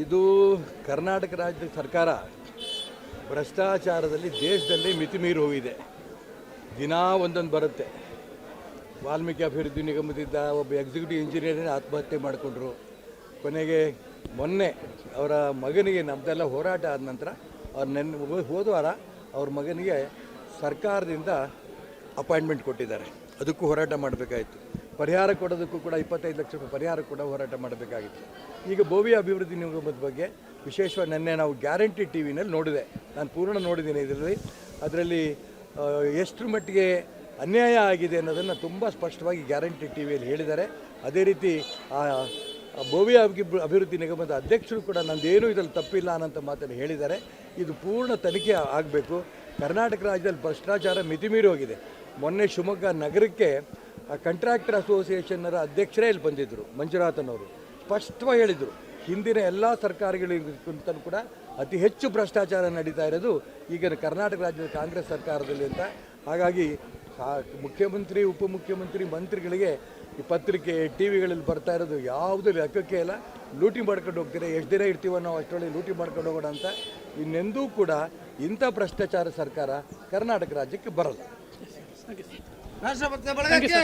ಇದು ಕರ್ನಾಟಕ ರಾಜ್ಯದ ಸರ್ಕಾರ ಭ್ರಷ್ಟಾಚಾರದಲ್ಲಿ ದೇಶದಲ್ಲಿ ಮಿತಿ ಮೀರಿ ಹೋಗಿದೆ. ದಿನಾ ಒಂದೊಂದು ಬರುತ್ತೆ. ವಾಲ್ಮೀಕಿ ಅಭಿವೃದ್ಧಿ ನಿಗಮದಿಂದ ಒಬ್ಬ ಎಕ್ಸಿಕ್ಯೂಟಿವ್ ಇಂಜಿನಿಯರೇ ಆತ್ಮಹತ್ಯೆ ಮಾಡಿಕೊಂಡ್ರು. ಕೊನೆಗೆ ಮೊನ್ನೆ ಅವರ ಮಗನಿಗೆ ನಮ್ಮದೆಲ್ಲ ಹೋರಾಟ ಆದ ನಂತರ ಅವ್ರು ಹೋದ ವಾರ ಅವ್ರ ಮಗನಿಗೆ ಸರ್ಕಾರದಿಂದ ಅಪಾಯಿಂಟ್ಮೆಂಟ್ ಕೊಟ್ಟಿದ್ದಾರೆ. ಅದಕ್ಕೂ ಹೋರಾಟ ಮಾಡಬೇಕಾಯಿತು. ಪರಿಹಾರ ಕೊಡೋದಕ್ಕೂ ಕೂಡ 25 ಲಕ್ಷ ರೂಪಾಯಿ ಪರಿಹಾರ ಕೂಡ ಹೋರಾಟ ಮಾಡಬೇಕಾಗಿತ್ತು. ಈಗ ಬೋವಿ ಅಭಿವೃದ್ಧಿ ನಿಗಮದ ಬಗ್ಗೆ ವಿಶೇಷವಾಗಿ ನಿನ್ನೆ ನಾವು ಗ್ಯಾರಂಟಿ ಟಿ ವಿನಲ್ಲಿ ನೋಡಿದೆ. ನಾನು ಪೂರ್ಣ ನೋಡಿದ್ದೀನಿ. ಅದರಲ್ಲಿ ಎಷ್ಟರ ಮಟ್ಟಿಗೆ ಅನ್ಯಾಯ ಆಗಿದೆ ಅನ್ನೋದನ್ನು ತುಂಬ ಸ್ಪಷ್ಟವಾಗಿ ಗ್ಯಾರಂಟಿ ಟಿ ವಿಯಲ್ಲಿ ಹೇಳಿದ್ದಾರೆ. ಅದೇ ರೀತಿ ಬೋವಿ ಅಭಿವೃದ್ಧಿ ನಿಗಮದ ಅಧ್ಯಕ್ಷರು ಕೂಡ ನಂದೇನೂ ಇದರಲ್ಲಿ ತಪ್ಪಿಲ್ಲ ಅನ್ನೋಂಥ ಮಾತನ್ನು ಹೇಳಿದ್ದಾರೆ. ಇದು ಪೂರ್ಣ ತನಿಖೆ ಆಗಬೇಕು. ಕರ್ನಾಟಕ ರಾಜ್ಯದಲ್ಲಿ ಭ್ರಷ್ಟಾಚಾರ ಮಿತಿಮೀರಿ ಹೋಗಿದೆ. ಮೊನ್ನೆ ಶಿವಮೊಗ್ಗ ನಗರಕ್ಕೆ ಕಾಂಟ್ರಾಕ್ಟರ್ ಅಸೋಸಿಯೇಷನ್ನರ ಅಧ್ಯಕ್ಷರೇ ಇಲ್ಲಿ ಬಂದಿದ್ದರು. ಮಂಜುನಾಥನವರು ಸ್ಪಷ್ಟವಾಗಿ ಹೇಳಿದರು, ಹಿಂದಿನ ಎಲ್ಲ ಸರ್ಕಾರಗಳಿಗಿಂತ ಕೂಡ ಅತಿ ಹೆಚ್ಚು ಭ್ರಷ್ಟಾಚಾರ ನಡೀತಾ ಇರೋದು ಈಗ ಕರ್ನಾಟಕ ರಾಜ್ಯದ ಕಾಂಗ್ರೆಸ್ ಸರ್ಕಾರದಲ್ಲಿ ಅಂತ. ಹಾಗಾಗಿ ಮುಖ್ಯಮಂತ್ರಿ, ಉಪಮುಖ್ಯಮಂತ್ರಿ, ಮಂತ್ರಿಗಳಿಗೆ ಈ ಪತ್ರಿಕೆ ಟಿ ವಿಗಳಲ್ಲಿ ಬರ್ತಾ ಇರೋದು ಯಾವುದೂ ಲೆಕ್ಕಕ್ಕೆ ಇಲ್ಲ. ಲೂಟಿ ಮಾಡ್ಕೊಂಡು ಹೋಗ್ತೀರಾ, ಎಷ್ಟು ದಿನ ಇರ್ತೀವೋ ನಾವು ಅಷ್ಟರೊಳಗೆ ಲೂಟಿ ಮಾಡ್ಕೊಂಡು ಹೋಗೋಣ ಅಂತ. ಇನ್ನೆಂದೂ ಕೂಡ ಇಂಥ ಭ್ರಷ್ಟಾಚಾರ ಸರ್ಕಾರ ಕರ್ನಾಟಕ ರಾಜ್ಯಕ್ಕೆ ಬರಲ್ಲ.